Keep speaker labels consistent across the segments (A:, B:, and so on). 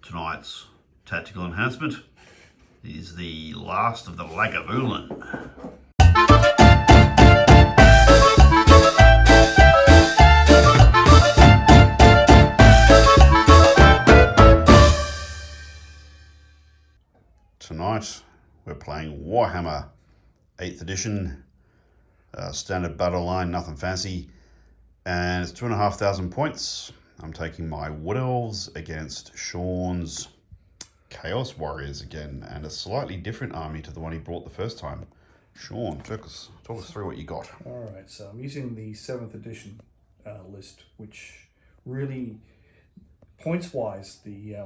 A: tonight's tactical enhancement is the last of the Lagavulin. Tonight we're playing Warhammer 8th edition, standard battle line, nothing fancy, and it's 2,500 points. I'm taking my Wood Elves against Sean's Chaos Warriors again, and a slightly different army to the one he brought the first time. Sean, talk us through what you got.
B: Alright, so I'm using the 7th edition list, which really, points-wise, the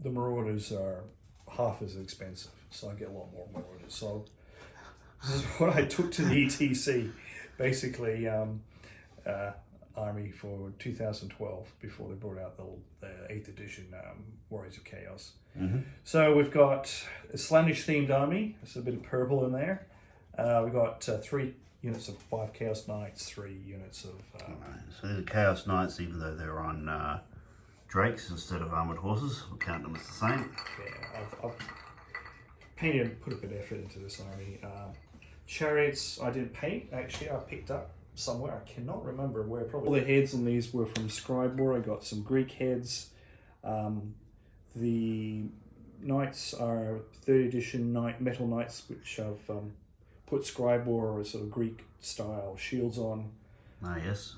B: Marauders are half as expensive, so I get a lot more Marauders. So this is what I took to the ETC, basically army for 2012 before they brought out the 8th edition Warriors of Chaos.
A: Mm-hmm.
B: So we've got a Slaanesh themed army. There's a bit of purple in there. We've got 3 units of 5 Chaos Knights, 3 units of...
A: So these are Chaos Knights, even though they're on Drakes instead of armoured horses. We'll count them as the same.
B: Yeah, I've put a bit of effort into this army. Chariots I didn't paint, actually. I picked up somewhere. I cannot remember where. Probably all the heads on these were from Scribor. I got some Greek heads. The knights are 3rd edition metal knights, which I've put Scribor or sort of Greek style shields on.
A: Ah, yes.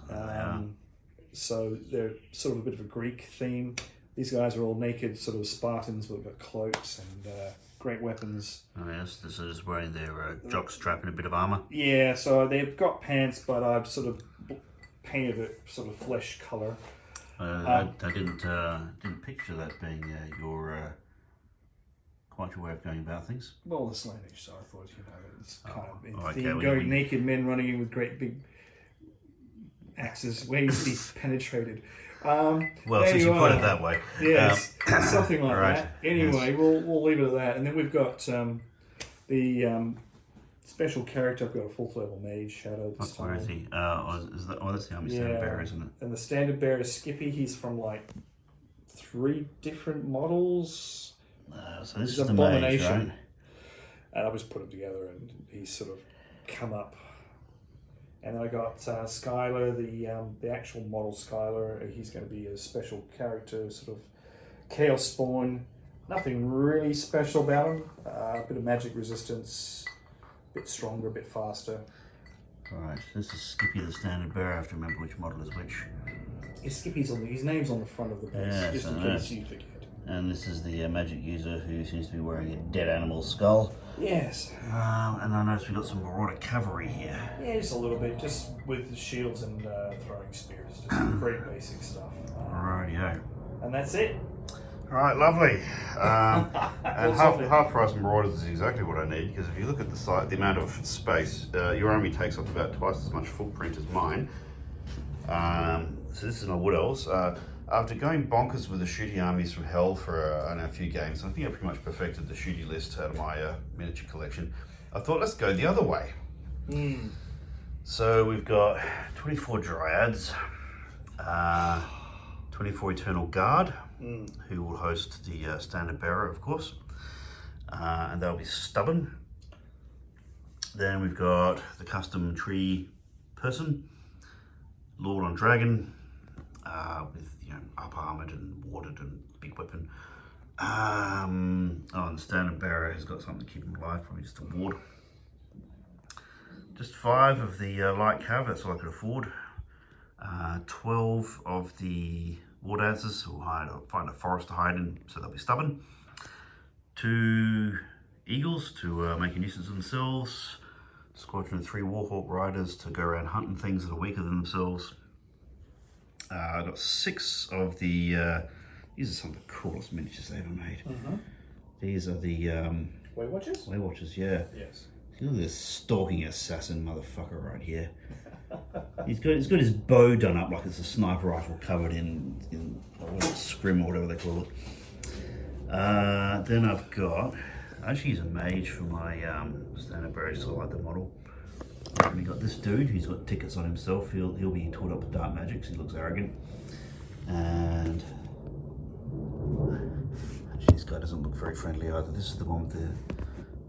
B: So they're sort of a bit of a Greek theme. These guys are all naked, sort of Spartans, but got cloaks and great weapons.
A: Oh yes, this is wearing their jock strap and a bit of armour.
B: Yeah, so they've got pants, but I've sort of painted it sort of flesh colour.
A: I didn't picture that being quite your way of going about things.
B: Well, the Slaanesh, so I thought, it's kind of in
A: okay,
B: theme.
A: well,
B: naked men running in with great big axes waiting to be penetrated.
A: Well, since you put it that way.
B: Yes, something like
A: right.
B: that. Anyway, yes. We'll leave it at that. And then we've got the special character. I've got a 4th level mage, Shadow.
A: Where is he? That's the army standard bearer, isn't it?
B: And the standard bearer is Skippy. He's from like 3 different models.
A: So this is the mage, right?
B: And I just put him together and he's sort of come up. And I got Skylar, the actual model Skylar. He's going to be a special character, sort of Chaos Spawn. Nothing really special about him. A bit of magic resistance, a bit stronger, a bit faster.
A: Right, this is Skippy the standard bearer. I have to remember which model is which.
B: Yeah, Skippy's his name's on the front of the base, just in case you forget.
A: And this is the magic user who seems to be wearing a dead animal skull.
B: Yes.
A: And I noticed we've got some Marauder cavalry here.
B: Yeah, just a little bit, just with shields and throwing spears. Just some great basic stuff.
A: Rightio.
B: And that's it.
A: Alright, lovely. And half price Marauders is exactly what I need, because if you look at the amount of space, your army takes up about twice as much footprint as mine. So this is my Wood Elves. After going bonkers with the shooty armies from hell for a few games, I think I pretty much perfected the shooty list out of my miniature collection. I thought, let's go the other way. So we've got 24 Dryads, 24 Eternal Guard, who will host the standard bearer, of course, and they'll be stubborn. Then we've got the custom tree person, Lord on Dragon, with up armoured and warded and big weapon. And the standard bearer has got something to keep him alive, probably just a ward. Just 5 of the light cav, that's all I could afford. 12 of the war dancers who will find a forest to hide in, so they'll be stubborn. 2 eagles to make a nuisance of themselves. Squadron 3 warhawk riders to go around hunting things that are weaker than themselves. I've got 6 of the, these are some of the coolest miniatures they ever made. These are the...
B: Weight Watchers?
A: Weight Watchers, yeah.
B: Yes.
A: Look at this stalking assassin motherfucker right here. He's got his bow done up like it's a sniper rifle covered in scrim or whatever they call it. Then I've got... I actually use a mage for my standard bearer, so I like the model. And we got this dude who's got tickets on himself. He'll be taught up with dark magic, so he looks arrogant. And guy doesn't look very friendly either. This is the one with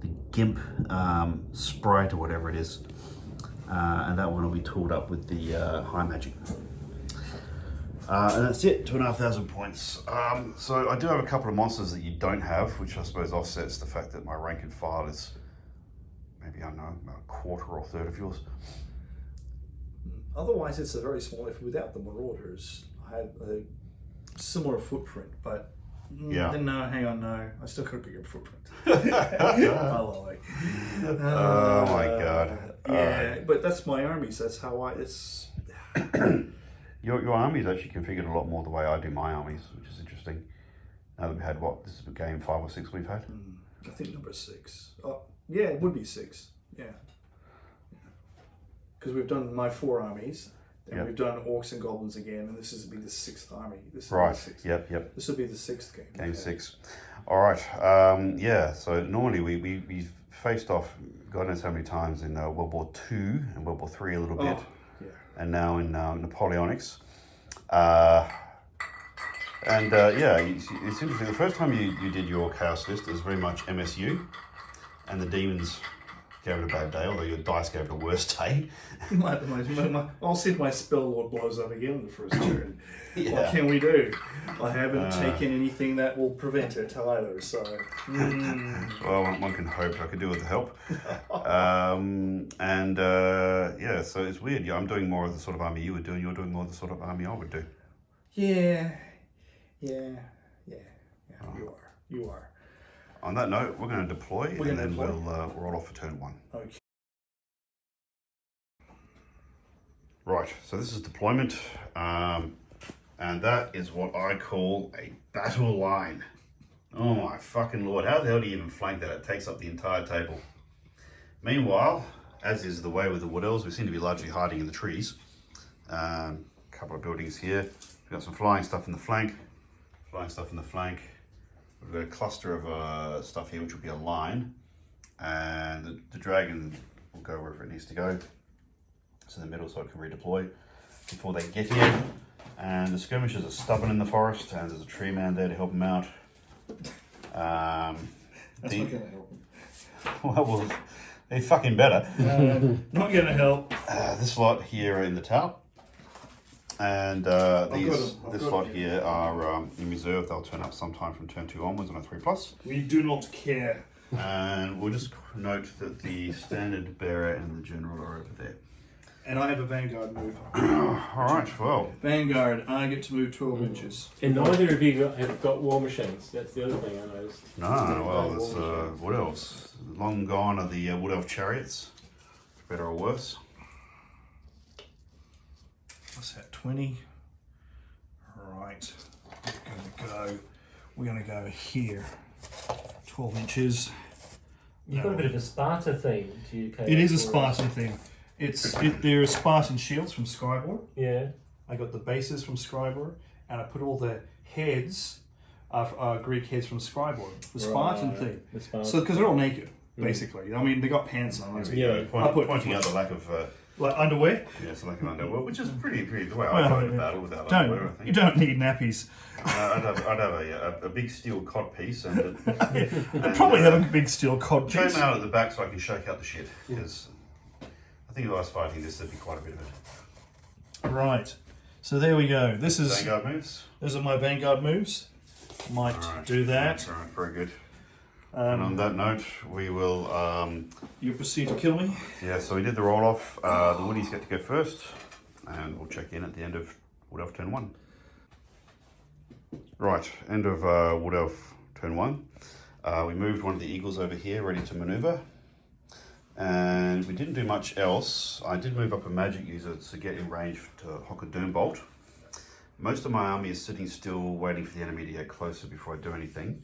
A: the gimp sprite or whatever it is. And that one will be tooled up with the high magic. And that's it, 2,500 points. So I do have a couple of monsters that you don't have, which I suppose offsets the fact that my rank and file is maybe, I don't know, a quarter or a third of yours.
B: Otherwise, it's a very small effort. Without the Marauders, I had a similar footprint, but
A: Yeah.
B: no, hang on, no. I still got a bigger footprint. I lie.
A: Oh my god.
B: Yeah, but that's my armies. That's how it's...
A: Your army's actually configured a lot more the way I do my armies, which is interesting. Now that we've had, what, this is game 5 or 6 we've had?
B: I think number 6. Oh, yeah, it would be 6. Yeah. Because we've done my 4 armies, then we've done Orcs and Goblins again, and this will be the 6th army. This
A: Right,
B: be the 6th.
A: yep.
B: This will be the 6th game.
A: Game 6. All right, yeah, so normally we faced off God knows how many times in World War II and World War III a little bit, and now in Napoleonics. Yeah, it's interesting. The first time you did your chaos list, it was very much MSU, and the demons gave it a bad day, although your dice gave it a worse day.
B: I'll see if my spell lord blows up again in the first turn.
A: Yeah.
B: What can we do? I haven't taken anything that will prevent it either, so...
A: Well, one can hope. I could do with the help. Yeah, so it's weird. Yeah, I'm doing more of the sort of army you would do, and you're doing more of the sort of army I would do.
B: Yeah, you are.
A: On that note, we're going to deploy, we'll roll off for turn 1.
B: Okay.
A: Right, so this is deployment, and that is what I call a battle line. Oh my fucking lord, how the hell do you even flank that? It takes up the entire table. Meanwhile, as is the way with the Wood Elves, we seem to be largely hiding in the trees. A couple of buildings here. We've got some flying stuff in the flank. We've got a cluster of stuff here, which will be a line, and the dragon will go wherever it needs to go. It's in the middle, so it can redeploy before they get here. And the skirmishers are stubborn in the forest, and there's a tree man there to help them out.
B: That's not going to help them.
A: Well, they fucking better.
B: Not going to help.
A: This lot here are in the tower. And this lot here are in reserve. They'll turn up sometime from turn 2 onwards on a 3+.
B: We do not care.
A: And we'll just note that the standard bearer and the general are over there.
B: And I have a Vanguard move.
A: Alright, well.
B: Vanguard, I get to move 12 inches.
C: And neither of you have got war machines. That's the other thing I noticed.
A: No, well, there's Wood Elves. Long gone are the Wood Elf chariots. Better or worse.
B: What's that, 20? Right, we're gonna go here, 12 inches.
C: You've got a bit of a Sparta theme to your chaos.
B: It is a Spartan thing. There are Spartan shields from Skyboard.
C: Yeah.
B: I got the bases from Skyboard, and I put all the heads of Greek heads from Skyboard. The Spartan thing. So because they're all naked, basically. I mean, they got pants on.
C: Yeah.
A: Pointing out the lack of
B: like underwear.
A: Yes, like an underwear, which is pretty the way I fight a battle without underwear. I think
B: You don't need nappies.
A: I'd have a big steel cod piece and
B: I'd probably have a big steel cod
A: chain
B: piece.
A: out at the back so I can shake out the shit. Because I think if I was fighting this, there'd be quite a bit of it.
B: Right. So there we go. This is
A: Vanguard moves.
B: Those are my Vanguard moves. Might do that.
A: All right, very good. And on that note, we will.
B: You proceed to kill me.
A: Yeah, so we did the roll off. The Woodies get to go first, and we'll check in at the end of Wood Elf turn 1. Right, end of Wood Elf turn 1. We moved one of the eagles over here, ready to maneuver. And we didn't do much else. I did move up a magic user to get in range to hock a Doom Bolt. Most of my army is sitting still, waiting for the enemy to get closer before I do anything.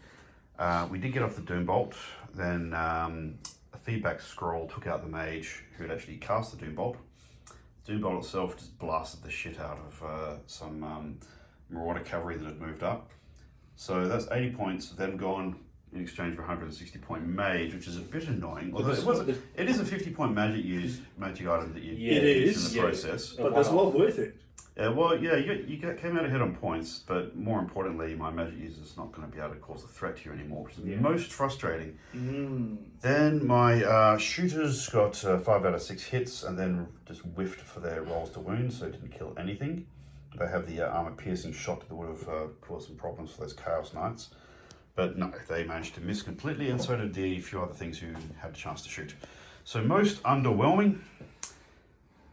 A: We did get off the Doom Bolt, then a feedback scroll took out the mage who had actually cast the Doom Bolt. The Doom Bolt itself just blasted the shit out of some Marauder cavalry that had moved up. So that's 80 points, them gone in exchange for 160 point mage, which is a bit annoying. Although it is a 50 point magic item that you use in the process.
B: But that's well worth it.
A: Well, yeah, came out ahead on points, but more importantly, my magic user is not going to be able to cause a threat to you anymore, which is most frustrating. Then my shooters got 5 out of 6 hits, and then just whiffed for their rolls to wound, so didn't kill anything. They have the armor-piercing shot that would have caused some problems for those Chaos Knights. But no, they managed to miss completely, and so did the few other things who had a chance to shoot. So most underwhelming.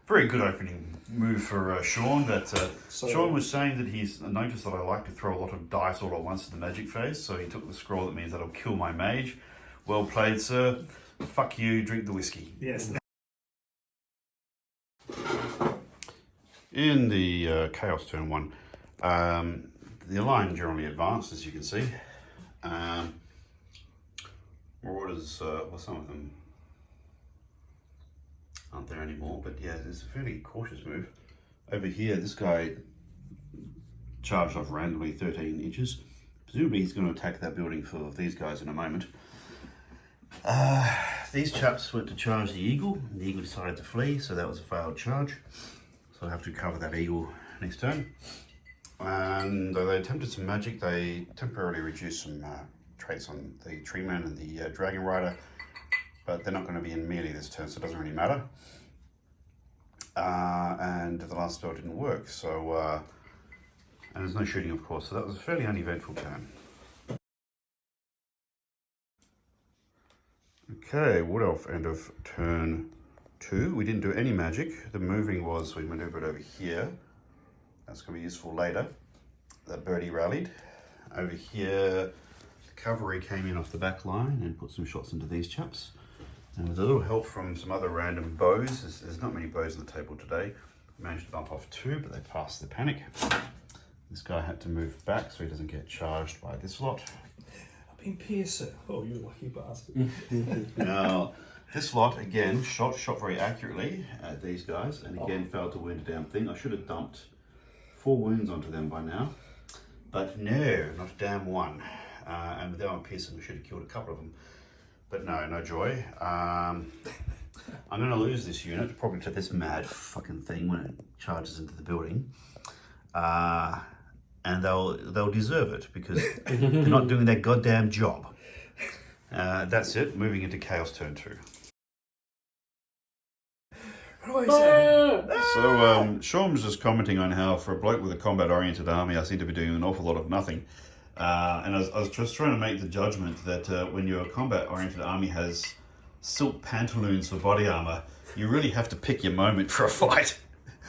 A: Very good opening move for Sean. But Sean was saying that he's noticed that I like to throw a lot of dice all at once in the magic phase, so he took the scroll that means that I'll kill my mage. Well played, sir. Fuck you, drink the whiskey.
B: Yes.
A: In the Chaos turn 1, the line generally advanced, as you can see. Marauders, well, some of them aren't there anymore, but yeah, it's a fairly cautious move. Over here, this guy charged off randomly 13 inches. Presumably he's going to attack that building for these guys in a moment. These chaps went to charge the eagle, and the eagle decided to flee, so that was a failed charge. So I have to cover that eagle next turn. And though they attempted some magic, they temporarily reduced some traits on the Treeman and the Dragon Rider, but they're not going to be in melee this turn, so it doesn't really matter. And the last spell didn't work, so and there's no shooting, of course, so that was a fairly uneventful turn. Okay, Wood Elf, end of turn 2. We didn't do any magic. The moving was we maneuvered over here. That's going to be useful later. That birdie rallied. Over here, the cavalry came in off the back line and put some shots into these chaps. And with a little help from some other random bows, there's not many bows on the table today. Managed to bump off 2, but they passed the panic. This guy had to move back so he doesn't get charged by this lot.
B: I've been piercer. Oh, you lucky bastard.
A: Now, this lot, again, shot very accurately at these guys, and again failed to wound a damn thing. I should have dumped 4 wounds onto them by now, but no, not a damn one. And with our piercing, we should have killed a couple of them. But no joy. I'm going to lose this unit, probably to this mad fucking thing when it charges into the building. And they'll deserve it, because they're not doing their goddamn job. That's it, moving into Chaos turn 2. So Sean was just commenting on how for a bloke with a combat-oriented army, I seem to be doing an awful lot of nothing. And I was just trying to make the judgment that when your combat-oriented army has silk pantaloons for body armor, you really have to pick your moment for a fight.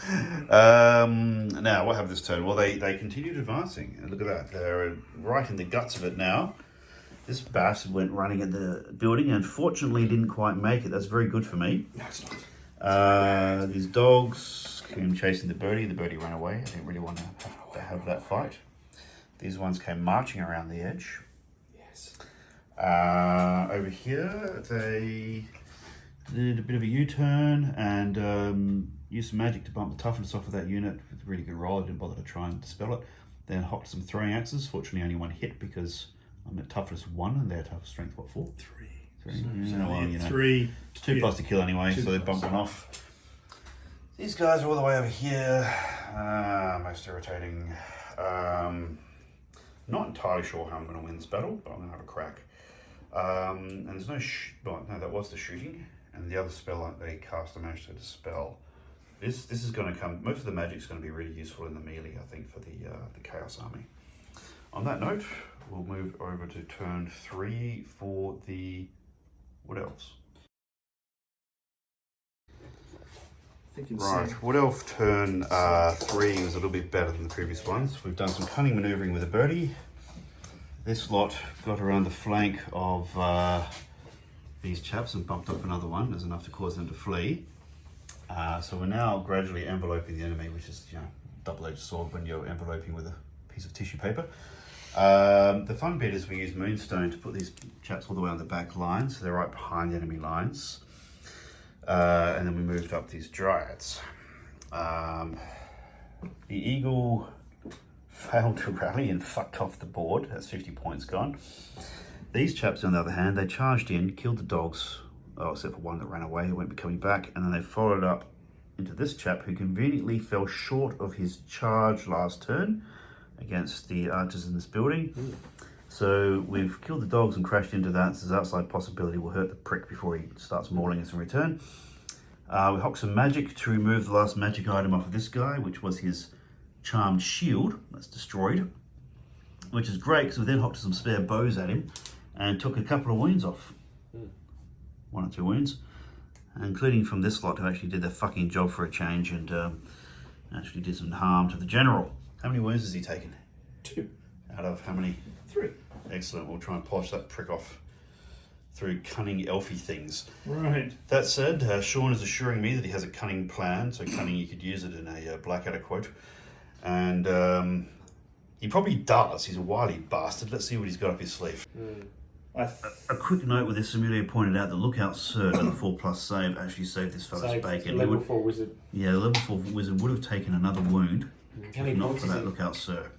A: Now, what happened this turn? Well, they continued advancing. And look at that. They're right in the guts of it now. This bastard went running at the building and fortunately didn't quite make it. That's very good for me.
B: No, it's not.
A: These dogs came chasing the birdie. The birdie ran away. I didn't really want to have that fight. These ones came marching around the edge.
B: Yes.
A: Over here, they did a bit of a U-turn and used some magic to bump the toughness off of that unit with a really good roll. I didn't bother to try and dispel it. Then hopped some throwing axes. Fortunately, only one hit because I'm at toughness 1 and their toughness strength, what, 4?
B: 3.
A: So,
B: 3.
A: 2 plus to kill anyway, so they bumped one off. These guys are all the way over here. Most irritating. Not entirely sure how I'm going to win this battle, but I'm going to have a crack. And there's no no, that was the shooting, and the other spell that they cast I managed to dispel. This is going to come. Most of the magic's going to be really useful in the melee, I think, for the Chaos Army. On that note, we'll move over to turn 3 for the Wood Elves. Right, Wood Elf turn 3 is a little bit better than the previous ones. We've done some cunning manoeuvring with a birdie. This lot got around the flank of these chaps and bumped off another one. There's enough to cause them to flee. So we're now gradually enveloping the enemy, which is, double-edged sword when you're enveloping with a piece of tissue paper. The fun bit is we use Moonstone to put these chaps all the way on the back line, so they're right behind the enemy lines. And then we moved up these dryads. The eagle failed to rally and fucked off the board. That's 50 points gone. These chaps, on the other hand, they charged in, killed the dogs, except for one that ran away, who won't be coming back, and then they followed up into this chap who conveniently fell short of his charge last turn against the archers in this building. So we've killed the dogs and crashed into that. So his outside possibility will hurt the prick before he starts mauling us in return. We hocked some magic to remove the last magic item off of this guy, which was his charmed shield. That's destroyed, which is great because we then hocked some spare bows at him and took a couple of wounds off. 1 or 2 wounds, including from this lot who actually did their fucking job for a change and actually did some harm to the general. How many wounds has he taken?
B: 2.
A: Out of how many?
B: 3.
A: Excellent. We'll try and polish that prick off through cunning elfy things.
B: Right.
A: That said, Sean is assuring me that he has a cunning plan. So cunning, you could use it in a Blackadder quote. And he probably does. He's a wily bastard. Let's see what he's got up his sleeve. A quick note with this, Amelia pointed out that Lookout Sir on the 4+ save actually saved this fella's bacon.
C: Level 4 wizard.
A: Yeah, the level 4 wizard would have taken another wound, if not for that Lookout Sir.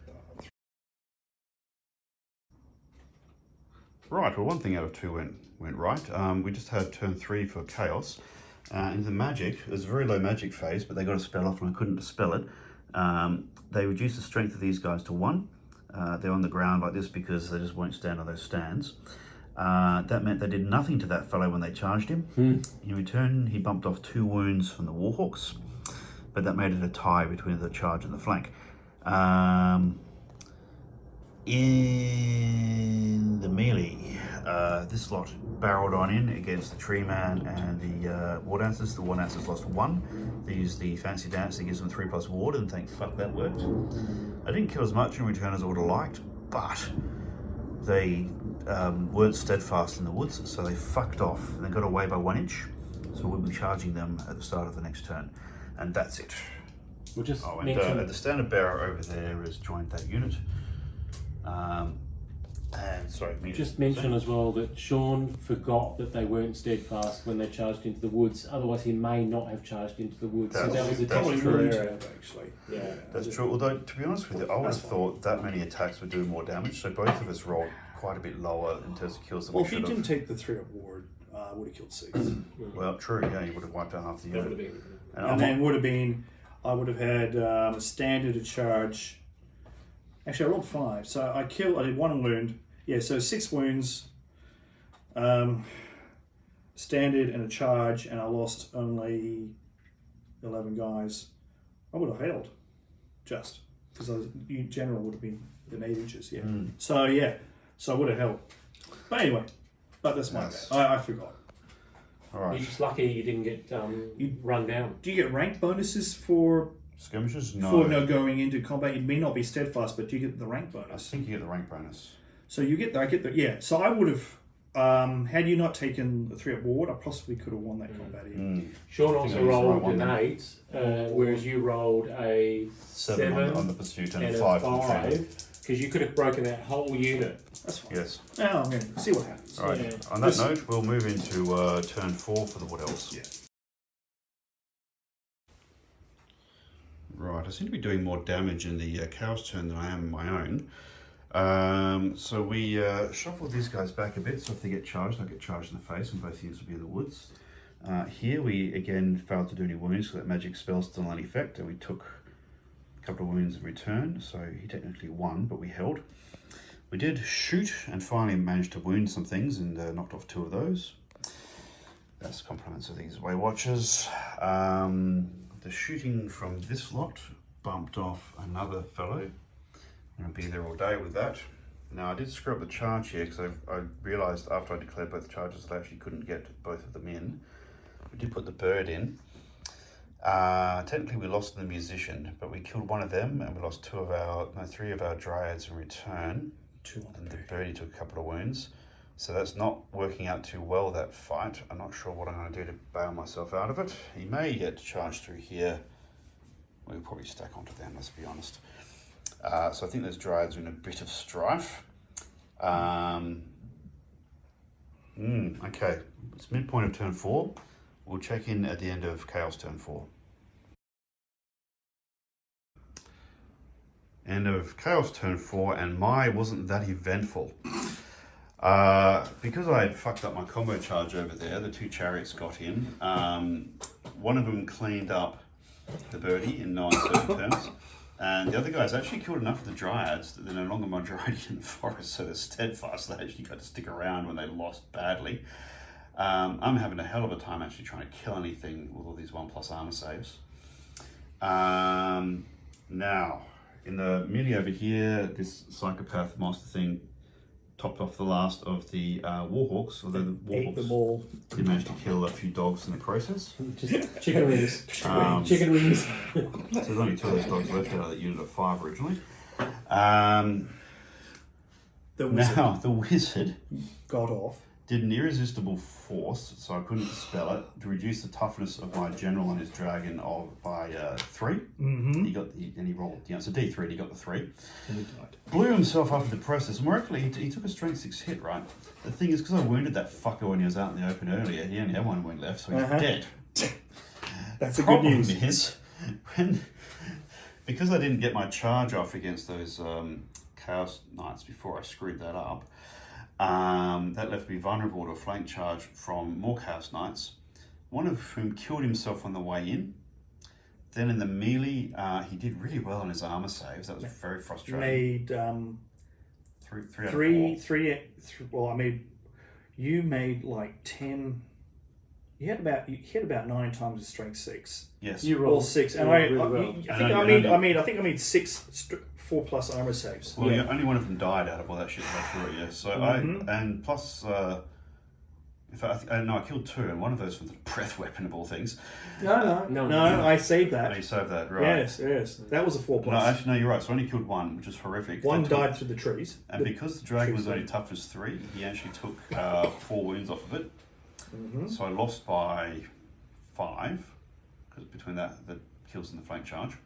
A: Right, well, 1 thing out of 2 went right. We just had turn 3 for Chaos. In the magic, it was a very low magic phase, but they got a spell off and I couldn't dispel it. They reduced the strength of these guys to 1. They're on the ground like this because they just won't stand on those stands. That meant they did nothing to that fellow when they charged him. In return, he bumped off 2 wounds from the Warhawks, but that made it a tie between the charge and the flank. In the melee, this lot barreled on in against the Tree Man and the War Dancers. The War Dancers lost 1. They used the Fancy Dance that gives them 3+ ward, and thank fuck that worked. I didn't kill as much in return as I would have liked, but they weren't steadfast in the woods, so they fucked off and they got away by 1 inch. So we'll be charging them at the start of the next turn, and that's it.
C: We'll just
A: the standard bearer over there has joined that unit. And sorry,
C: just mention as well that Sean forgot that they weren't steadfast when they charged into the woods. Otherwise, he may not have charged into the woods. So that was a
B: true error, actually.
C: Yeah,
A: that's true. Although, to be honest with you, I would have thought that many attacks would do more damage. So both of us rolled quite a bit lower in terms of kills than
B: well,
A: we should
B: if
A: have.
B: you didn't take the 3 up ward, would have killed 6.
A: Well, true. Yeah, you would have wiped out half the unit.
B: And then would have been, I would have had a standard, a charge. Actually, I rolled 5, so I did 1 wound. Yeah, so 6 wounds, standard and a charge, and I lost only 11 guys. I would have held, just because general would have been within 8 inches. Yeah. So I would have held. But anyway, that's my bad. I forgot.
A: All right.
C: You're just lucky you didn't get run down.
B: Do you get rank bonuses for
A: skirmishes? No.
B: For no going into combat? You may not be steadfast, but do you get the rank bonus?
A: I think you get the rank bonus.
B: So you get yeah. So I would have, had you not taken the 3 up ward, I possibly could have won that combat even.
C: Sean also rolled an 8, whereas you rolled a 7
A: on the pursuit and
C: a
A: 5
C: because you could have broken that whole unit.
B: That's fine.
A: Yes.
B: Now I'm going to see what happens.
A: All right. Yeah. On that note, we'll move into turn 4 for the Wood Elves.
B: Yeah.
A: Right, I seem to be doing more damage in the cow's turn than I am in my own. So we shuffle these guys back a bit, so if they get charged, they'll get charged in the face, and both units will be in the woods. Here we again failed to do any wounds, so that magic spell's still in effect, and we took a couple of wounds in return, so he technically won, but we held. We did shoot and finally managed to wound some things and knocked off 2 of those. That's compliments of these Way Watchers. The shooting from this lot bumped off another fellow. I'm going to be there all day with that. Now I did screw up the charge here because I realised after I declared both charges that I actually couldn't get both of them in. We did put the bird in. Technically we lost the musician, but we killed 1 of them and we lost 3 of our dryads in return.
B: 2 on
A: and the birdie took a couple of wounds. So that's not working out too well, that fight. I'm not sure what I'm going to do to bail myself out of it. He may get charged through here. We'll probably stack onto them, let's be honest. So I think those dryads are in a bit of strife. Okay, it's midpoint of turn 4. We'll check in at the end of Chaos turn 4. End of Chaos turn 4, and my wasn't that eventful. Because I had fucked up my combo charge over there, the 2 chariots got in. One of them cleaned up the birdie in no uncertain terms. And the other guys actually killed enough of the Dryads that they're no longer majority in the forest, so they're steadfast. They actually got to stick around when they lost badly. I'm having a hell of a time actually trying to kill anything with all these 1+ armor saves. Now, in the melee over here, this psychopath monster thing topped off the last of the Warhawks, although the
B: Ate them
A: Warhawks
B: all.
A: did manage to kill a few dogs in the process.
C: Just chicken wings. Chicken wings.
A: So there's only 2 of those dogs left out of that unit of 5 originally. The wizard
B: got off.
A: did an irresistible force, so I couldn't spell it, to reduce the toughness of my general and his dragon by 3.
B: Mm-hmm.
A: And he rolled, so D3, and he got the 3.
B: And he died.
A: Blew himself up in the process. Miraculously, he took a strength 6 hit, right? The thing is, because I wounded that fucker when he was out in the open earlier, he only had 1 wound left, so he's dead.
B: That's a good news.
A: Problem is, because I didn't get my charge off against those Chaos Knights before I screwed that up, that left me vulnerable to a flank charge from more Chaos Knights, one of whom killed himself on the way in. Then in the melee, he did really well on his armor saves. That was very frustrating.
B: Made
A: three.
B: You made like 10. You had about 9 times the strength 6.
A: Yes.
C: You
B: Or
C: rolled
B: 6, and
C: really well.
B: I think I made 6 4+ armor saves.
A: Well, yeah, only one of them died out of all that shit that I threw at you. So and plus, in fact, I killed 2, and one of those was the breath weapon of all things.
B: No, I saved that.
A: Oh, you saved that, right?
B: Yes, that was a 4+.
A: No, actually, no, you're right. So I only killed 1, which is horrific.
B: One died through the trees.
A: And because the dragon was only tough as 3, he actually took 4 wounds off of it.
B: Mm-hmm.
A: So I lost by 5, because between the kills and the flank charge.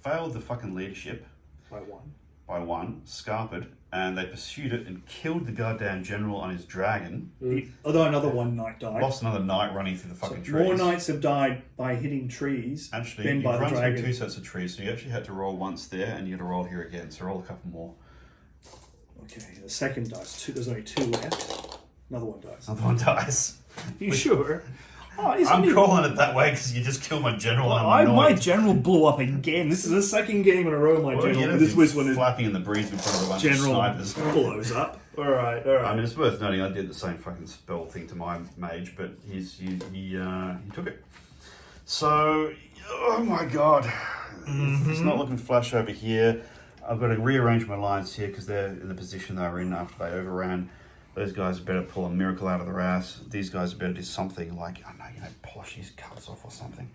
A: Failed the fucking leadership. By 1, scarpered, and they pursued it and killed the goddamn general on his dragon.
B: Although another 1 knight died.
A: Lost another knight running through the fucking trees.
B: More knights have died by hitting trees
A: actually,
B: than by the
A: run
B: dragon.
A: through 2 sets of trees, so you actually had to roll once there, and you had to roll here again, so roll a couple more.
B: Okay, the second dies. There's only 2 left. Another one dies.
A: Another one dies.
B: You sure? Oh,
A: I'm calling it that way because you just killed my general and I'm
B: my
A: annoyed.
B: general blew up again. This is the second game in a row my general. This was when the
A: flapping in the breeze in front of a bunch of
B: general
A: snipers.
B: blows up. All right.
A: I mean, it's worth noting I did the same fucking spell thing to my mage, but he took it. So, oh my god, it's not looking flash over here. I've got to rearrange my lines here because they're in the position they were in after they overran. Those guys better pull a miracle out of their ass. These guys better do something like, I don't know, polish these cuts off or something.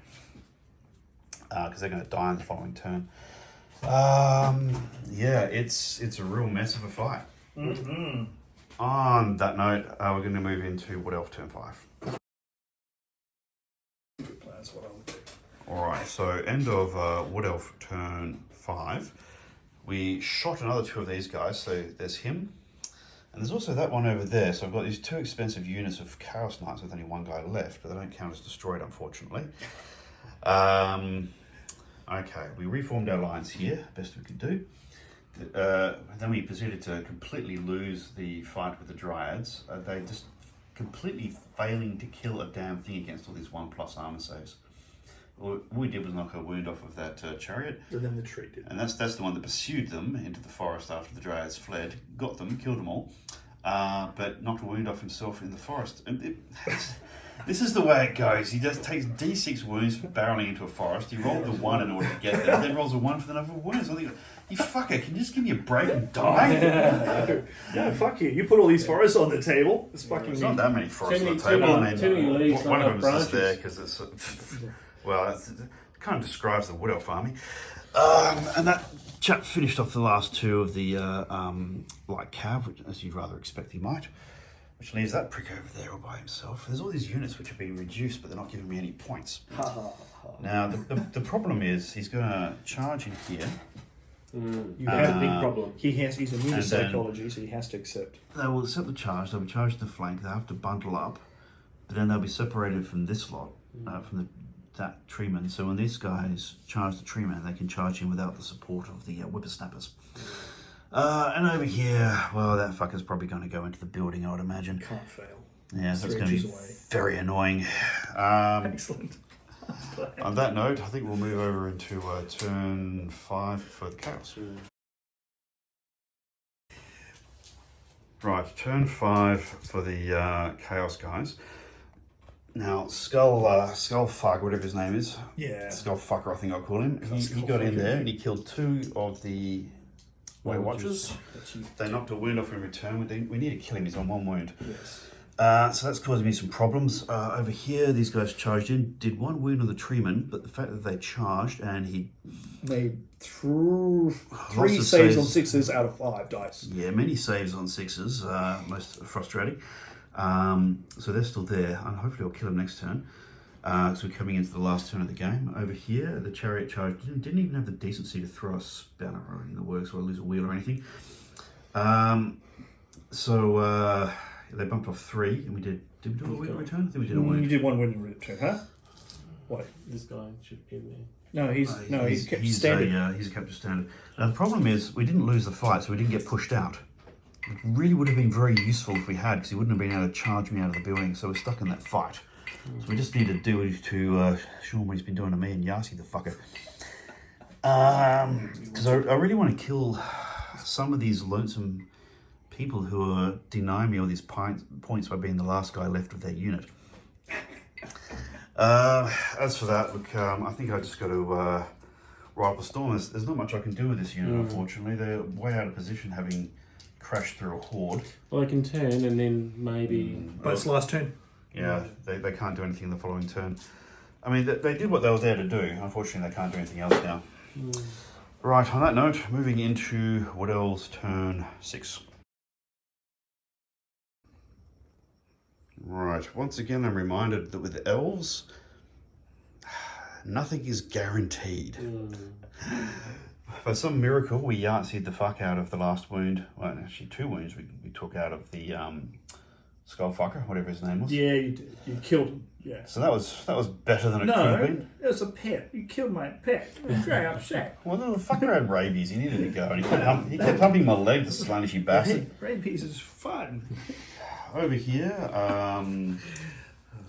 A: Because they're going to die in the following turn. Yeah, it's a real mess of a fight.
B: Mm-hmm.
A: On that note, we're going to move into Wood Elf turn 5.
B: That's what I would do.
A: Alright, so end of Wood Elf turn 5. We shot another 2 of these guys, so there's him. And there's also that one over there. So I've got these 2 expensive units of Chaos Knights with only 1 guy left, but they don't count as destroyed, unfortunately. Okay, we reformed our lines here, best we could do. Then we proceeded to completely lose the fight with the Dryads. They just completely failing to kill a damn thing against all these 1+ armor saves. All we did was knock a wound off of that chariot.
B: And then the tree did.
A: And that's the one that pursued them into the forest after the Dryads fled. Got them, killed them all. But knocked a wound off himself in the forest. And this is the way it goes. He just takes D6 wounds for barreling into a forest. He rolled the 1 in order to get there. Then rolls a 1 for the number of wounds. I think, you fucker, can you just give me a break and die?
B: No, fuck you. You put all these forests on the table. It's fucking
A: There's not that many forests on the
C: Too
A: table.
C: many leaves,
A: One
C: not
A: of them is
C: enough
A: just there because it's... Well, it kind of describes the Wood Elf army. And that chap finished off the last 2 of the light cav, which, as you'd rather expect he might, which leaves that prick over there all by himself. There's all these units which are being reduced, but they're not giving me any points. Now, the problem is he's going to charge in here.
B: You
C: That's
B: have
C: a big problem.
B: He's immune to
A: And then-
B: psychology, so he has to accept.
A: They will accept the charge, they'll be charged to the flank, they'll have to bundle up, but then they'll be separated from this lot, from that treeman. So when these guys charge the treeman, they can charge him without the support of the whippersnappers. And over here, well, that fucker's probably going to go into the building, I would imagine.
B: Can't fail.
A: Yeah, so it's
B: 3
A: going to
B: inches
A: be
B: away.
A: very annoying.
B: Excellent.
A: On that note, I think we'll move over into turn 5 for the chaos. Right, turn 5 for the chaos guys. Now, Skullfuck, whatever his name is.
B: Yeah.
A: Skullfucker, I think I'll call him. He got in there and he killed 2 of the Weight Watchers. They knocked a wound off in return. We need to kill him. He's on 1 wound.
B: Yes.
A: So that's causing me some problems. Over here, these guys charged in, did 1 wound on the treeman, but the fact that they charged and he
B: made 3 saves on 6s out of 5 dice.
A: Yeah, many saves on 6s, most frustrating. So they're still there, and hopefully I'll kill him next turn. So we're coming into the last turn of the game. Over here, the chariot charge didn't even have the decency to throw a spanner in the works or lose a wheel or anything. They bumped off 3, and we did we do a wheel return? I think we did a wound.
B: You did 1 wound in return, huh? What?
C: This guy should be there.
B: No, he's kept standard.
A: He's kept standard. Now the problem is we didn't lose the fight, so we didn't get pushed out. It really would have been very useful if we had, because he wouldn't have been able to charge me out of the building. So we're stuck in that fight. So we just need to do to Sean what he's been doing to me and Yasi the fucker. Because I really want to kill some of these lonesome people who are denying me all these points by being the last guy left of their unit. As for that, look, I think I just got to ride up a storm. There's not much I can do with this unit, unfortunately. They're way out of position, having crashed through a horde.
C: Well, they can turn and then maybe...
B: But it's the last turn.
A: Yeah, they can't do anything the following turn. I mean, they did what they were there to do. Unfortunately, they can't do anything else now. Right, on that note, moving into Woodell's turn 6. Right, once again I'm reminded that with Elves, nothing is guaranteed. By some miracle, we Yahtzeed the fuck out of the last wound. Well, actually 2 wounds we took out of the Skullfucker, whatever his name was.
B: Yeah, you did. You killed him. Yeah.
A: So that was better than it could have been.
B: No, it was a pet. You killed my pet. I was very upset.
A: Well, the fucker had rabies. He needed to go. And he kept humping my leg, the slannishy bastard.
B: Rabies is fun.
A: Over here,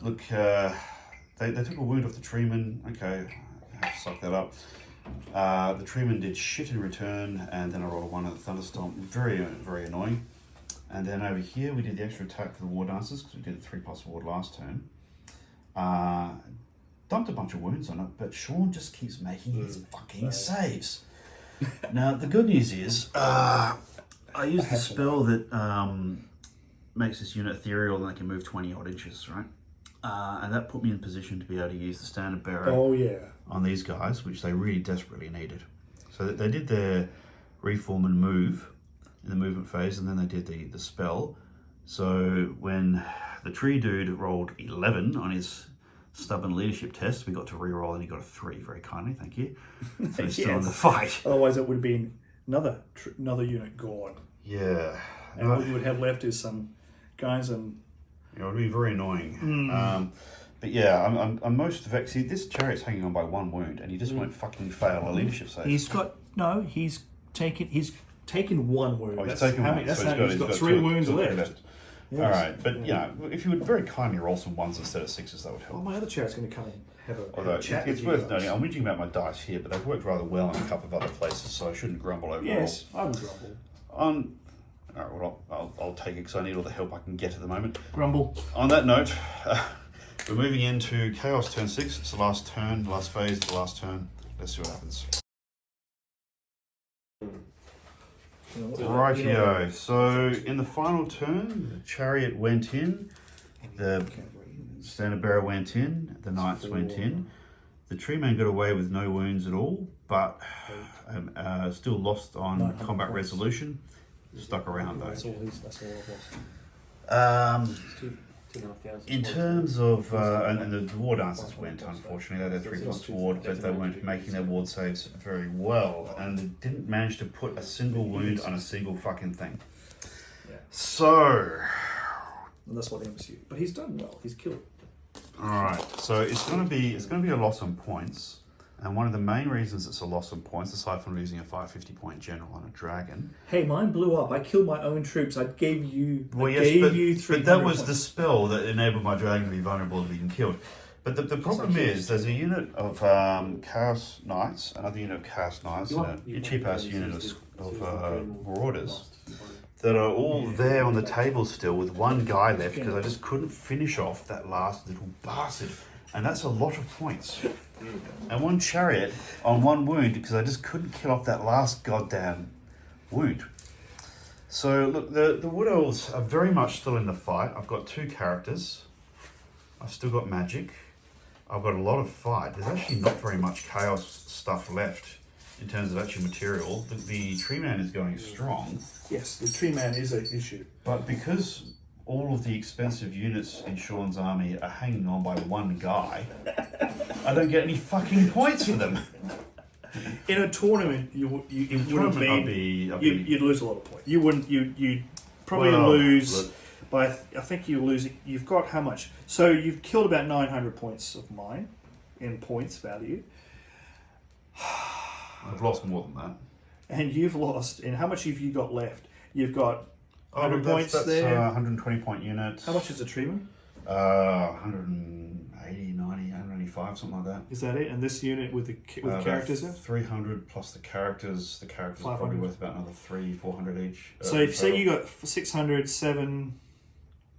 A: look, they took a wound off the treeman. Okay, I have to suck that up. The treeman did shit in return, and then I rolled a 1 at the thunderstorm. Very, very annoying. And then over here, we did the extra attack for the war dancers, because we did the 3+ ward last turn. Dumped a bunch of wounds on it, but Sean just keeps making his fucking saves. Now, the good news is, I used the spell that makes this unit ethereal, and they can move 20 odd inches, right? And that put me in position to be able to use the standard bearer on these guys, which they really desperately needed. So they did their reform and move in the movement phase, and then they did the spell. So when the tree dude rolled 11 on his stubborn leadership test, we got to re-roll, and he got a 3, very kindly, thank you. So he's still in the fight.
B: Otherwise it would have been another unit gone.
A: Yeah.
B: And all you would have left is some guys and...
A: It would be very annoying. But yeah, I'm most vexed. See, this chariot's hanging on by 1 wound, and he just won't fucking fail a leadership save.
B: He's taken 1 wound.
A: Oh, he's taken 1.
B: That's
A: so
B: he's got 3 wounds left.
A: Yes. All right, but you know, if you would very kindly roll some 1s instead of 6s, that would help.
B: Well, my other chariot's going to come and have a
A: Although
B: chat.
A: It's worth noting, I'm whinging about my dice here, but they've worked rather well in a couple of other places, so I shouldn't grumble overall.
B: Yes, I would grumble.
A: All right, well, I'll take it because I need all the help I can get at the moment.
B: Grumble.
A: On that note, we're moving into Chaos turn 6. It's the last turn, the last phase, the last turn. Let's see what happens. Rightio. So in the final turn, the chariot went in, the standard bearer went in, the knights went in. The tree man got away with no wounds at all, but still lost on combat resolution. Stuck around though.
B: That's all I've lost.
A: In terms of, and the war dancers went, unfortunately. They had 3+ ward, but they weren't making their ward saves very well, and they didn't manage to put a single wound on a single fucking thing.
B: Yeah.
A: So...
B: And that's what MSU. But he's done well. He's killed.
A: Alright, so it's gonna be a loss on points. And one of the main reasons it's a loss on points, aside from losing a 550 point general on a dragon.
B: Hey, mine blew up. I killed my own troops. I gave you.
A: Well,
B: you 300
A: but that was
B: points.
A: the spell that enabled my dragon to be vulnerable to being killed. But the problem is, there's a unit of Chaos Knights, another unit of Chaos Knights, and a cheap-ass unit of Marauders that are all there on the table still with one guy left because I just couldn't finish off that last little bastard. And that's a lot of points. And one chariot on one wound because I just couldn't kill off that last goddamn wound. So look, the Wood Elves are very much still in the fight. I've got 2 characters. I've still got magic. I've got a lot of fight. There's actually not very much chaos stuff left in terms of actual material. The Tree Man is going strong.
B: Yes, the Tree Man is an issue.
A: But because all of the expensive units in Sean's army are hanging on by one guy, I don't get any fucking points for them.
B: In a tournament, you'd lose a lot of points. You'd probably lose.
A: Look,
B: By I think you lose. You've got how much? So you've killed about 900 points of mine in points value.
A: I've lost more than that.
B: And you've lost. And how much have you got left? You've got 100 points
A: that's
B: there.
A: 120 point units.
B: How much is a treatment?
A: 180, 90, 185, something like that.
B: Is that it? And this unit with the characters in?
A: 300 plus the characters. The characters are probably worth about another 300-400 each.
B: So if say you got 600, 700,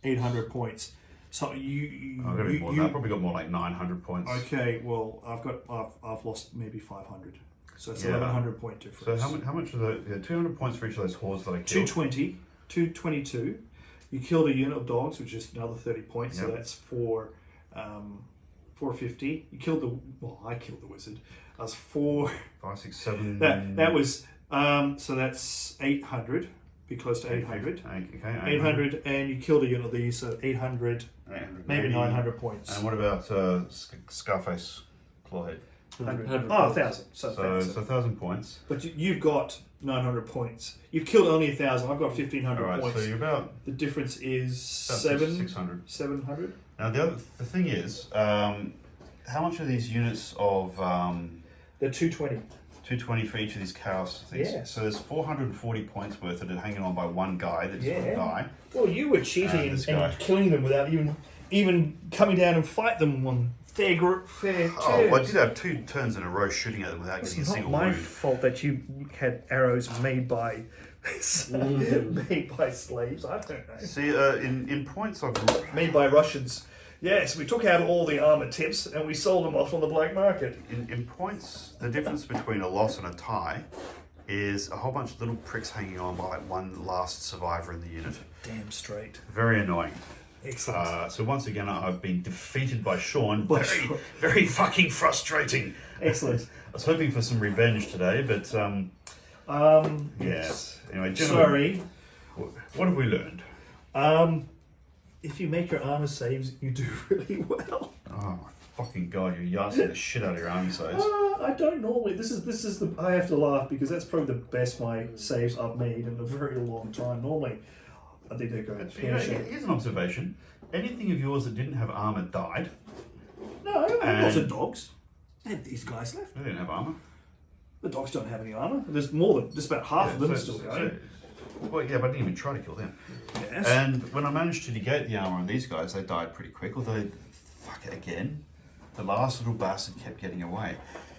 B: 800 points. So you
A: I've got a bit more than that. Probably got more like 900 points.
B: Okay, well I've lost maybe 500. So it's 1100 point difference.
A: So how much are the 200 points for each of those hordes that I killed?
B: 220, 222. You killed a unit of dogs, which is another 30 points.
A: Yep.
B: So that's 450. You killed I killed the wizard. I was 4.
A: 5, 6, 7.
B: That was so that's 800. Be close to 800.
A: Okay,
B: 800, and you killed a unit of these, so 800, maybe 900 points.
A: And what about Scarface Clawhead?
B: 1,000. So
A: 1,000 points.
B: But you've got 900 points. You've killed only 1,000. I've got 1,500
A: All right,
B: points.
A: so you're about.
B: The difference is
A: 600.
B: 700.
A: Now the thing is, how much are these units of?
B: They're 220.
A: 220 for each of these chaos things.
B: Yeah.
A: So there's 440 points worth of it hanging on by one guy that just won't die.
B: Well, you were cheating
A: and
B: killing them without even coming down and fight them on fair terms.
A: Oh, well, I did have 2 turns in a row shooting at them without getting a single wound.
B: It's not my fault that you had arrows made by slaves. I don't know.
A: See, in points I've
B: Made by Russians. Yes, we took out all the armor tips and we sold them off on the black market.
A: in points, the difference between a loss and a tie is a whole bunch of little pricks hanging on by like one last survivor in the unit.
B: Damn straight.
A: Very annoying.
B: Excellent.
A: So once again, I've been defeated by Sean. Very fucking frustrating.
B: Excellent.
A: I was hoping for some revenge today, but yes. Anyway, gentlemen,
B: sorry.
A: What have we learned?
B: If you make your armor saves, you do really well.
A: Oh my fucking god, you're yassing the shit out of your army saves.
B: I don't normally. This is the. I have to laugh because that's probably the best my saves I've made in a very long time. Normally, I think they go pear-shaped.
A: Here's an observation. Anything of yours that didn't have armor died.
B: No, I had lots of dogs. I had these guys left.
A: They didn't have armor.
B: The dogs don't have any armor. There's more than just about half of them still going.
A: Well, yeah, but I didn't even try to kill them.
B: Yes.
A: And when I managed to negate the armor on these guys, they died pretty quick. Although, fuck it again, the last little bastard kept getting away.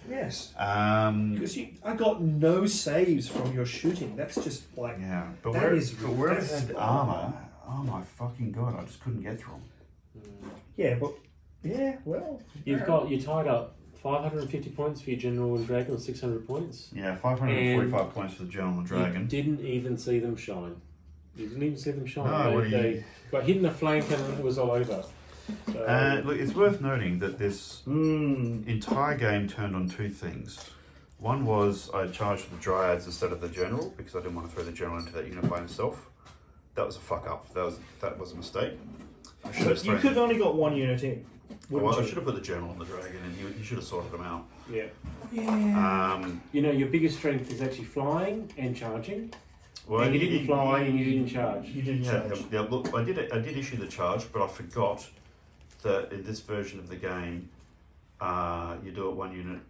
B: Yes.
A: Because
B: I got no saves from your shooting. That's just like
A: but where it had armor, oh my fucking god, I just couldn't get through them.
B: Yeah, but well,
C: you tied up 550 points for your general and dragon with 600 points.
A: Yeah, 545 points for the general and dragon.
C: You didn't even see them shine. You didn't even see them shine.
A: No,
C: they got hit in the flank and it was all over. So,
A: look, it's worth noting that this entire game turned on 2 things. One was I charged the dryads instead of the general because I didn't want to throw the general into that unit by himself. That was a fuck up. That was a mistake.
B: But you could have only got 1 unit in.
A: Well, I should have put the general on the dragon, and he should have sorted them out.
B: Yeah.
C: Your biggest strength is actually flying and charging.
A: Well,
C: and you didn't fly and you didn't charge.
B: You didn't charge.
A: Yeah, look, I did issue the charge, but I forgot that in this version of the game, you do it 1 unit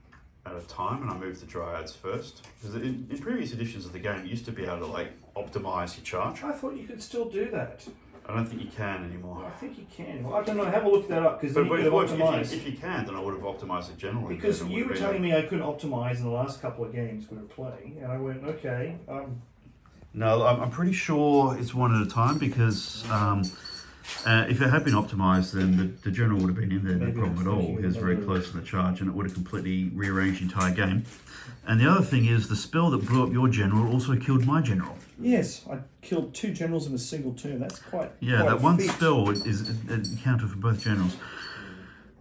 A: at a time, and I moved the dryads first. Because in previous editions of the game, you used to be able to optimize your charge.
B: I thought you could still do that.
A: I don't think you can anymore.
B: I think you can. Well, I don't know. Have a look that up because
A: But
B: you could optimize.
A: if you can, then I would have optimized it generally.
B: Because you were telling me I couldn't optimize in the last couple of games we were playing, and I went, okay.
A: No, I'm pretty sure it's one at a time because if it had been optimized, then the general would have been in there, no problem at all. He was very close to the charge, and it would have completely rearranged the entire game. And the other thing is, the spell that blew up your general also killed my general.
B: Yes, I killed 2 generals in a single turn. That's quite.
A: Yeah,
B: quite
A: that one
B: feat.
A: spell is counted for both generals.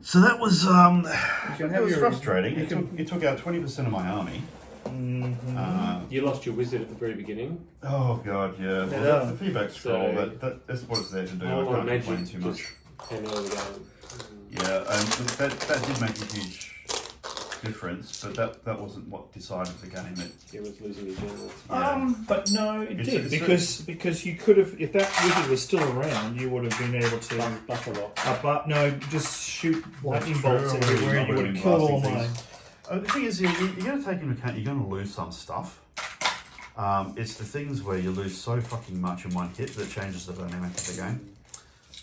A: So that was frustrating. It took out 20% of my army.
C: You lost your wizard at the very beginning.
A: Oh god, yeah. Well, the feedback scroll, that's what it's there to do. I can't complain too much. Yeah, that did make a huge difference, but that wasn't what decided the game.
C: It was losing your general.
A: Yeah.
B: But no, it did because you could have, if that wizard was still around, you would have been able to
C: buff a lot.
B: But no, just shoot lightning bolts
A: true.
B: everywhere, and you would have killed all mine.
A: The thing is, you're going to take into account you're going to lose some stuff. It's the things where you lose so fucking much in one hit that changes the dynamic of the game.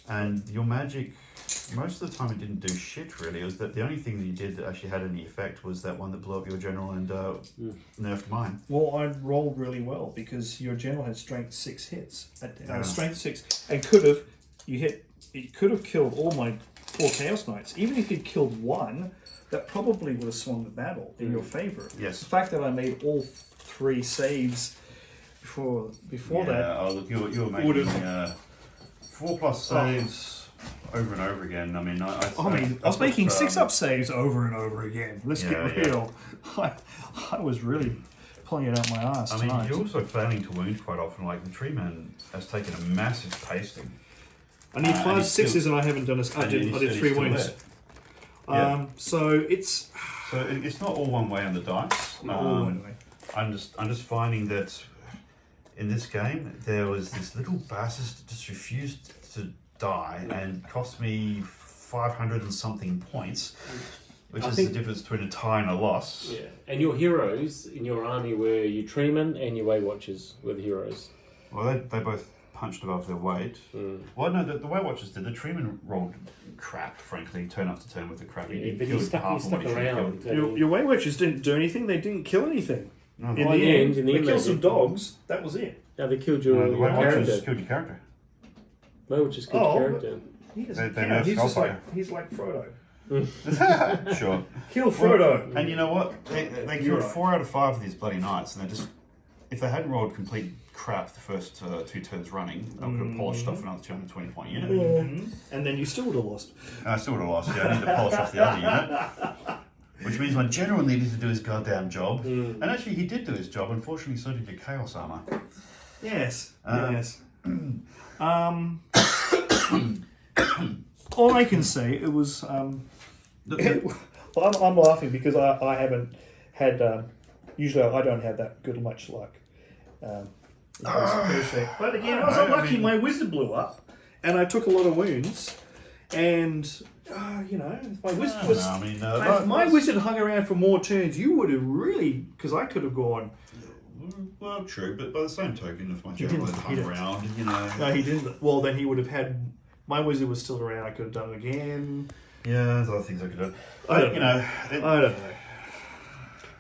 A: And your magic, most of the time it didn't do shit really. It was that the only thing that you did that actually had any effect was that one that blew up your general and nerfed mine.
B: Well, I rolled really well because your general had strength 6 hits, strength 6, and it could have killed all my 4 Chaos Knights. Even if you'd killed one, that probably would have swung the battle in your favour.
A: Yes.
B: The fact that I made all 3 saves before that.
A: Oh, look, you were making 4+ saves over and over again. I mean, I
B: was making 6-up saves over and over again. Let's get real.
A: Yeah.
B: I was really pulling it out my ass.
A: I mean,
B: tonight.
A: you're also failing to wound quite often. Like the tree man has taken a massive pasting.
B: I need 5 6s, and I haven't done I did 3 wounds. So it's
A: not all one way on the dice. I'm just finding that in this game there was this little bastard that just refused to die and cost me 500 and something points, which is the difference between a tie and a loss.
C: Yeah, and your heroes in your army were your treemen and your way watchers were the heroes.
A: Well, they both punched above their weight. Well, no, the way watchers did. The treeman rolled crap, frankly, turn up to turn with the crap.
C: But he stuck around.
B: Your Way Watchers didn't do anything. They didn't kill anything.
A: No,
B: in the end, they killed some dogs. That was it.
C: No, they killed your
A: the Way Watchers
C: character.
A: killed your character.
C: Way Watchers killed your character.
B: He doesn't
A: They
B: count.
A: nerfed
B: He's like Frodo.
A: Sure.
B: Kill Frodo.
A: And you know what? They killed 4 out of 5 of these bloody knights, and they just, if they hadn't rolled complete crap the first 2 turns running, I could have polished off another 220 point unit.
B: And then you still would have lost.
A: I still would have lost. Yeah, I need to polish off the other unit. Which means my general needed to do his goddamn job. And actually, he did do his job. Unfortunately, so did your Chaos Armor.
B: Yes. Yes. All I can say, it was... well, I'm laughing because I haven't had... usually I don't have that good much luck. But again, I was unlucky. My wizard blew up, and I took a lot of wounds, and my wizard was. If my wizard hung around for more turns, you would have really, because I could have gone.
A: Well, true, but by the same token, if my general had hung around,
B: No, he didn't. Well, then he would have had. My wizard was still around. I could have done it again.
A: Yeah, there's other things I could do.
B: I don't know. I don't know.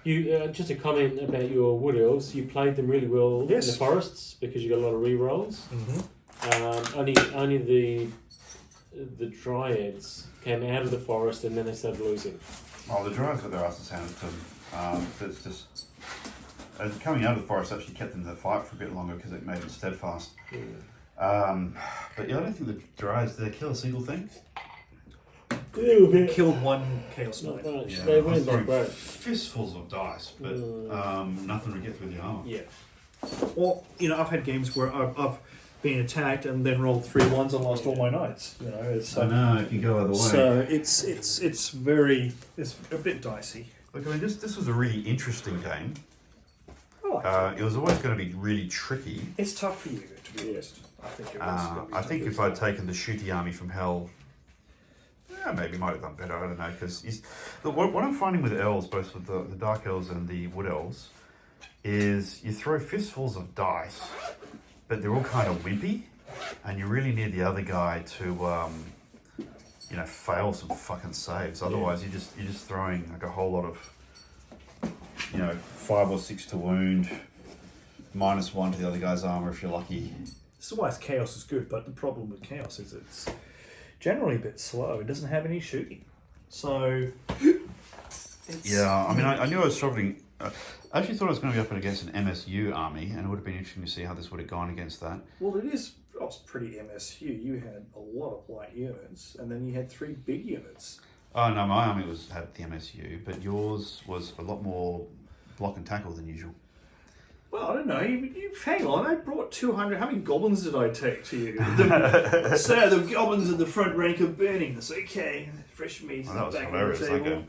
C: You just a comment about your wood elves. You played them really well in the forests because you got a lot of re-rolls. Only the dryads came out of the forest and then they started losing.
A: Oh, the dryads got their asses handed to them. It's just coming out of the forest actually kept them in the fight for a bit longer because it made them steadfast. But yeah, I don't think the dryads did they kill a single thing.
B: They killed one Chaos Knight.
C: Yeah, they weren't that great.
A: Fistfuls of dice, but nothing to get through the armor.
B: Yeah. Well, I've had games where I've been attacked and then rolled 3 1s and lost all my knights.
A: I know it can go either way.
B: So it's a bit dicey.
A: Look, I mean, this was a really interesting game.
B: I
A: it was always going to be really tricky.
B: It's tough for you, to be honest. I think it was.
A: I think if I'd taken the shooty army from hell. Maybe might have done better, I don't know, because what I'm finding with elves, both with the dark elves and the wood elves, is you throw fistfuls of dice, but they're all kind of wimpy. and you really need the other guy to, fail some fucking saves. Otherwise, you're just throwing like a whole lot of, 5 or 6 to wound, -1 to the other guy's armor if you're lucky.
B: This is why chaos is good, but the problem with chaos is it's generally a bit slow. It doesn't have any shooting, so.
A: Yeah, I mean, I knew I was struggling. I actually thought I was going to be up against an MSU army, and it would have been interesting to see how this would have gone against that.
B: Well, it was pretty MSU. You had a lot of light units, and then you had 3 big units.
A: Oh no, my army had the MSU, but yours was a lot more block and tackle than usual.
B: Well, I don't know. You hang on. I brought 200. How many goblins did I take to you? Sir, the goblins in the front rank are burning. That's okay. Fresh meat.
A: Oh, that was
B: back
A: hilarious.
B: on the table.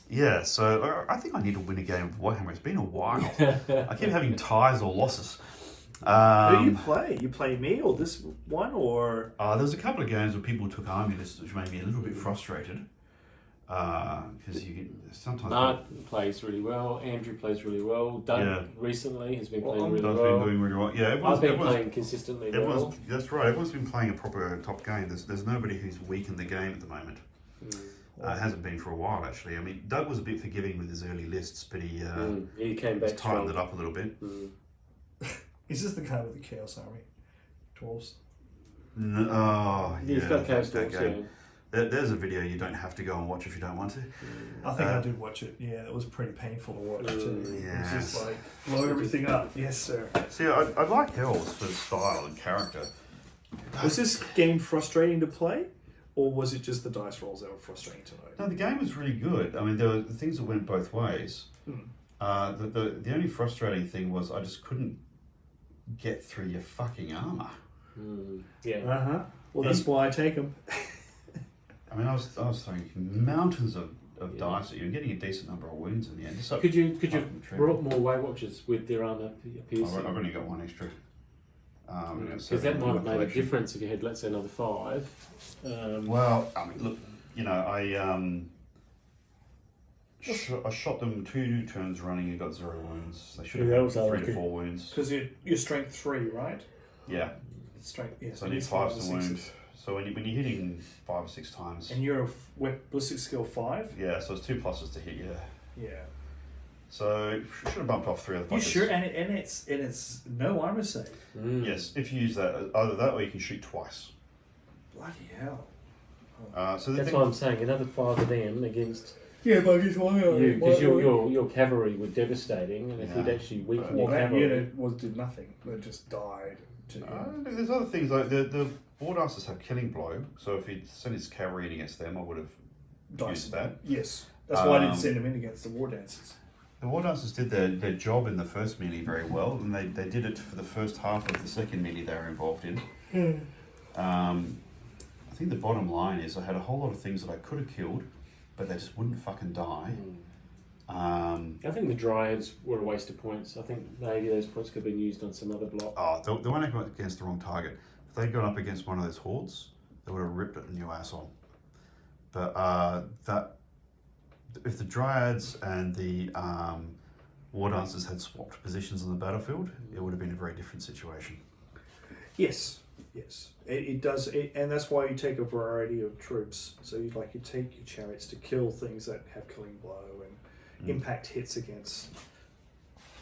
A: Yeah, so I think I need to win a game of Warhammer. It's been a while. I keep having ties or losses.
B: Who do you play? You play me or this one or?
A: There was a couple of games where people took army lists, which made me a little bit frustrated. Because sometimes
C: Mark plays really well. Andrew plays really well. Doug recently has been playing really
A: Doug's
C: well.
A: been doing really well. Yeah,
C: I've been playing consistently well.
A: That's right. Everyone's been playing a proper top game. There's nobody who's weak in the game at the moment. It hasn't been for a while, actually. I mean, Doug was a bit forgiving with his early lists, but he
C: came back
A: tightened it up a little bit.
B: Is this the guy with the Chaos Army? Dwarves?
A: No, oh,
C: He's got Chaos Dwarves,
A: game. There's a video you don't have to go and watch if you don't want to.
B: I think I did watch it. Yeah, it was pretty painful to watch too.
A: Yeah.
B: It was just like, blow everything up. Yes, sir.
A: See, I like Elves for style and character.
B: Was this game frustrating to play? Or was it just the dice rolls that were frustrating to know?
A: No, the game was really good. I mean, there were things that went both ways. The only frustrating thing was I just couldn't get through your fucking armor.
B: Yeah. Well, that's why I take them.
A: I mean, I was throwing mountains of dice at you and getting a decent number of wounds in the end. So
C: could you brought more Weight Watchers with their armor piercing?
A: I've only got 1 extra.
C: Because that might have made a difference if you had, let's say, another 5.
A: Well, I mean, look, I shot them 2 turns running and got 0 wounds. They should have had 3 to 4 wounds.
B: Because you're strength 3, right?
A: Yeah.
B: Strength. Yeah.
A: So I need 5 to wound. So when you're hitting 5 or 6 times.
B: And you're a ballistic skill 5.
A: Yeah, so it's 2 pluses to hit you.
B: Yeah.
A: So should have bumped off 3 other fuckers.
B: You sure? And it's no armor save.
A: Yes, if you use that, either that or you can shoot twice.
B: Bloody hell.
C: So that's why I'm saying another 5 of them against.
B: Yeah, but he's
C: you, because your cavalry were devastating, and if you'd actually weakened your cavalry,
B: that unit did nothing. They just died.
A: There's other things like the War Dancers have killing blow, so if he'd sent his cavalry in against them, I would have used that.
B: Yes, that's why I didn't send him in against the War Dancers.
A: The War Dancers did their job in the first melee very well, and they did it for the first half of the second melee they were involved in. I think the bottom line is I had a whole lot of things that I could have killed, but they just wouldn't fucking die.
C: I think the Dryads were a waste of points. I think maybe those points could have been used on some other block.
A: Oh, they went up against the wrong target. If they'd gone up against one of those hordes, they would have ripped it in your asshole. But if the Dryads and the War Dancers had swapped positions on the battlefield, it would have been a very different situation.
B: Yes. It does, and that's why you take a variety of troops. So you take your chariots to kill things that have killing blow and impact hits against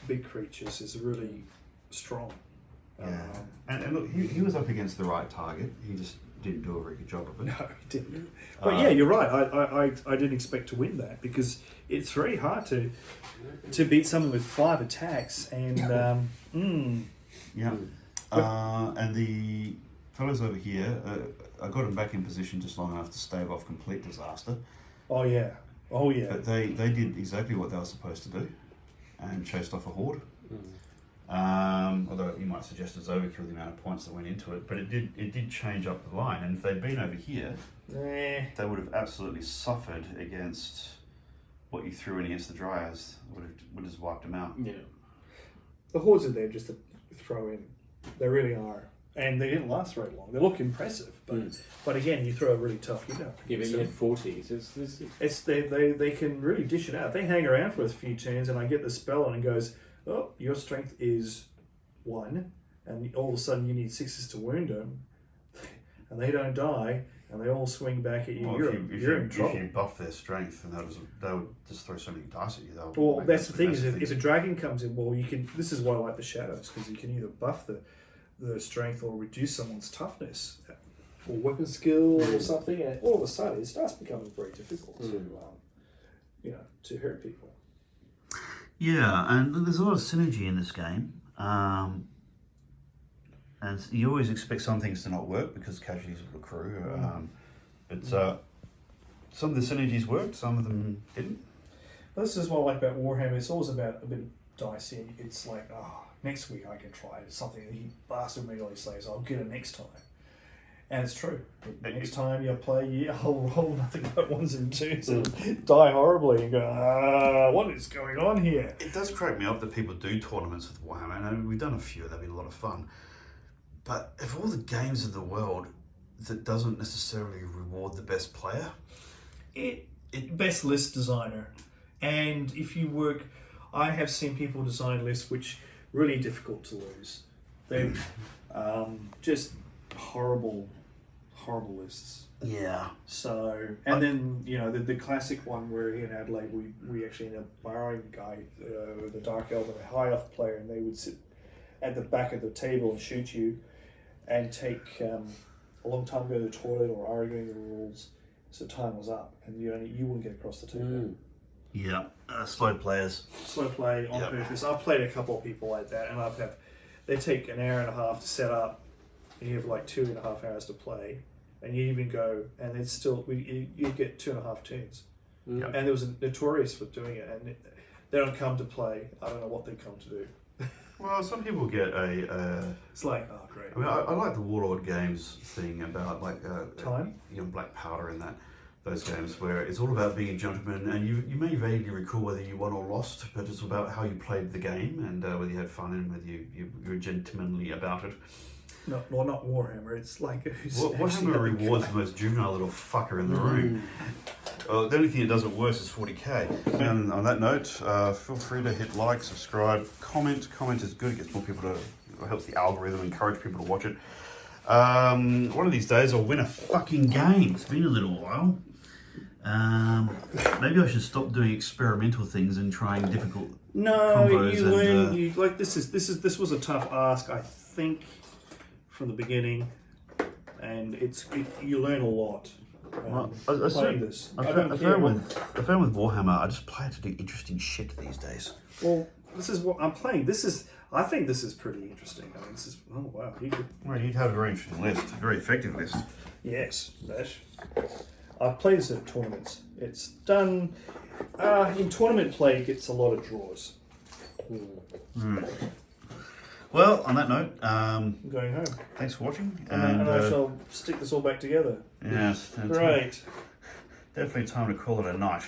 B: big creatures is really strong.
A: Yeah, and look, he was up against the right target. He just didn't do a very good job of it.
B: No, he didn't. But yeah, you're right. I didn't expect to win that because it's very hard to beat someone with 5 attacks and
A: and the fellows over here, I got them back in position just long enough to stave off complete disaster.
B: Oh yeah.
A: But they did exactly what they were supposed to do and chased off a horde. Although you might suggest it's overkill the amount of points that went into it, but it did change up the line. And if they'd been over here, they would have absolutely suffered against what you threw in against the Dryads. Would have just wiped them out.
B: Yeah. The hordes are there just to throw in. They really are. And they didn't last very long. They look impressive, but again, you throw a really tough unit up.
C: Yeah, but you had 40s.
B: They can really dish it out. They hang around for a few turns, and I get the spell, and it goes, "Oh, your strength is 1. and all of a sudden you need 6s to wound them, and they don't die, and they all swing back at you.
A: Well,
B: you're in trouble.
A: If you buff their strength, and they would just throw so many dice at you.
B: Well, that's the thing is, if a dragon comes in, well, you can. This is why I like the shadows, because you can either buff the strength or reduce someone's toughness or weapon skill or something, and all of a sudden it starts becoming very difficult to hurt people.
A: Yeah, and there's a lot of synergy in this game. And you always expect some things to not work because casualties will accrue. But some of the synergies worked, some of them didn't.
B: Well, this is what I like about Warhammer. It's always about a bit of dicey. It's like, next week I can try something that he bastard immediately says, I'll get it next time. And it's true. Next time you play, I'll roll nothing but 1s and 2s and die horribly and go, what is going on here?
A: It does crack me up that people do tournaments with Warhammer. And I mean, we've done a few, they've been a lot of fun. But of all the games in the world, that doesn't necessarily reward the best player.
B: Best list designer. And if you work, I have seen people design lists which really difficult to lose. They're just horrible lists.
A: Yeah.
B: So, and then, the classic one where in Adelaide we actually ended up borrowing the guy, the Dark Elf, a high elf player, and they would sit at the back of the table and shoot you and take a long time to go to the toilet or arguing the rules, so time was up and you wouldn't get across the table.
A: Yeah, slow players.
B: Slow play on purpose. I've played a couple of people like that, and they take an hour and a half to set up, and you have like 2.5 hours to play, and you even go, and it's still you get 2.5 turns.
A: Yep.
B: And there was a notorious for doing it, and they don't come to play. I don't know what they come to do.
A: Well, some people get
B: it's like, oh great.
A: I mean, I like the Warlord games thing about like
B: time,
A: Black Powder and those games where it's all about being a gentleman, and you may vaguely recall whether you won or lost, but it's about how you played the game and whether you had fun and whether you were gentlemanly about it.
B: No, well, not Warhammer. It's like
A: Warhammer rewards the most juvenile little fucker in the room. The only thing that does it worse is 40k. And on that note, feel free to hit like, subscribe, comment. Comment is good. It gets more people to. It helps the algorithm encourage people to watch it. One of these days, I'll win a fucking game. It's been a little while. Maybe I should stop doing experimental things and trying difficult.
B: No, you learn. You like this was a tough ask, I think, from the beginning, and you learn a lot. Playing this.
A: I found with Warhammer, I just play it to do interesting shit these days.
B: Well, this is what I'm playing. I think this is pretty interesting. I mean, this is, oh wow.
A: You'd have a very interesting list, a very effective list.
B: Yes, I've played this at tournaments. It's done, in tournament play, it gets a lot of draws.
A: Well, on that note,
B: I'm going home.
A: Thanks for watching.
B: And I shall stick this all back together.
A: Yes.
B: Great.
A: Definitely time to call it a night.